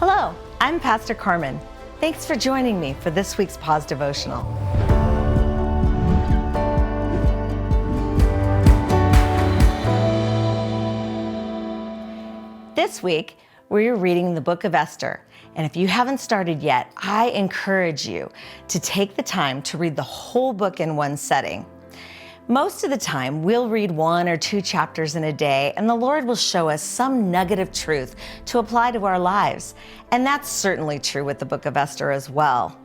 Hello, I'm Pastor Carmen. Thanks for joining me for this week's Pause Devotional. This week, we're reading the book of Esther. And if you haven't started yet, I encourage you to take the time to read the whole book in one setting. Most of the time, we'll read 1 or 2 chapters in a day, and the Lord will show us some nugget of truth to apply to our lives. And that's certainly true with the book of Esther as well.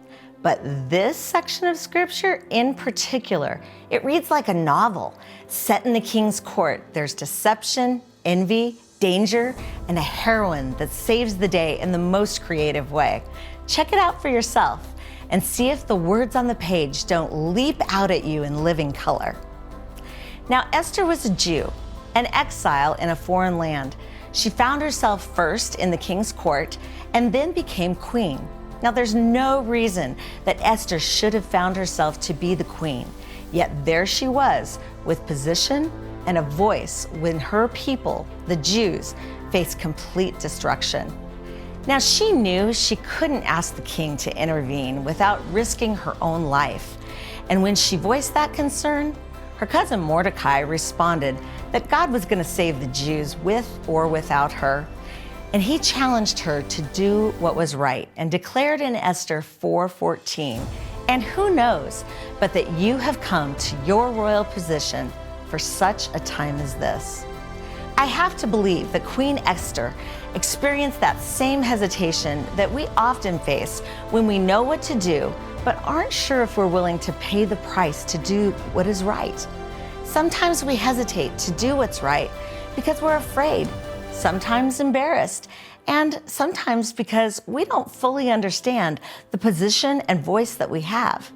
But this section of scripture in particular, it reads like a novel set in the king's court. There's deception, envy, danger, and a heroine that saves the day in the most creative way. Check it out for yourself and see if the words on the page don't leap out at you in living color. Now, Esther was a Jew, an exile in a foreign land. She found herself first in the king's court and then became queen. Now, there's no reason that Esther should have found herself to be the queen, yet there she was with position and a voice when her people, the Jews, faced complete destruction. Now, she knew she couldn't ask the king to intervene without risking her own life. And when she voiced that concern, her cousin Mordecai responded that God was going to save the Jews with or without her. And he challenged her to do what was right and declared in Esther 4:14, "And who knows but that you have come to your royal position for such a time as this." I have to believe that Queen Esther experienced that same hesitation that we often face when we know what to do, but aren't sure if we're willing to pay the price to do what is right. Sometimes we hesitate to do what's right because we're afraid, sometimes embarrassed, and sometimes because we don't fully understand the position and voice that we have.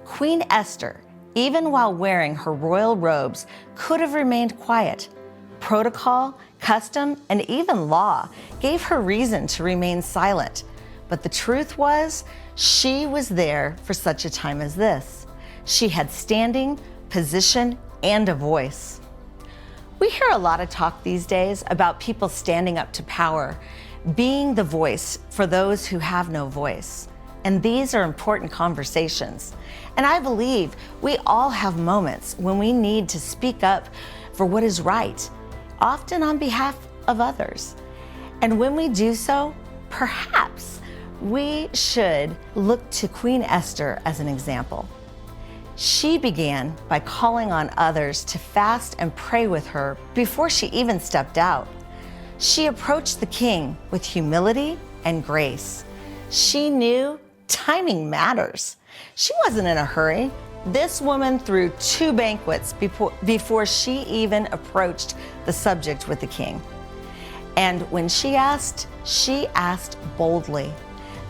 Queen Esther, even while wearing her royal robes, could have remained quiet. Protocol, custom, and even law gave her reason to remain silent. But the truth was, she was there for such a time as this. She had standing, position, and a voice. We hear a lot of talk these days about people standing up to power, being the voice for those who have no voice. And these are important conversations. And I believe we all have moments when we need to speak up for what is right, often on behalf of others. And when we do so, perhaps we should look to Queen Esther as an example. She began by calling on others to fast and pray with her before she even stepped out. She approached the king with humility and grace. She knew timing matters. She wasn't in a hurry. This woman threw 2 banquets before she even approached the subject with the king. And when she asked boldly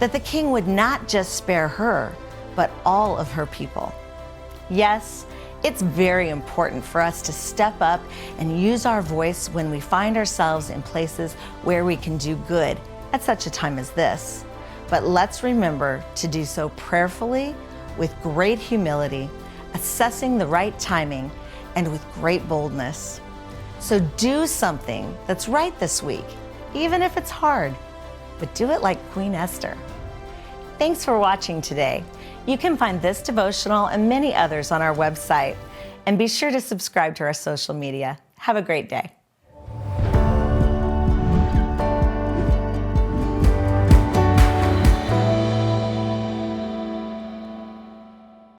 that the king would not just spare her, but all of her people. Yes, it's very important for us to step up and use our voice when we find ourselves in places where we can do good at such a time as this. But let's remember to do so prayerfully, with great humility, assessing the right timing, and with great boldness. So do something that's right this week, even if it's hard, but do it like Queen Esther. Thanks for watching today. You can find this devotional and many others on our website, and be sure to subscribe to our social media. Have a great day.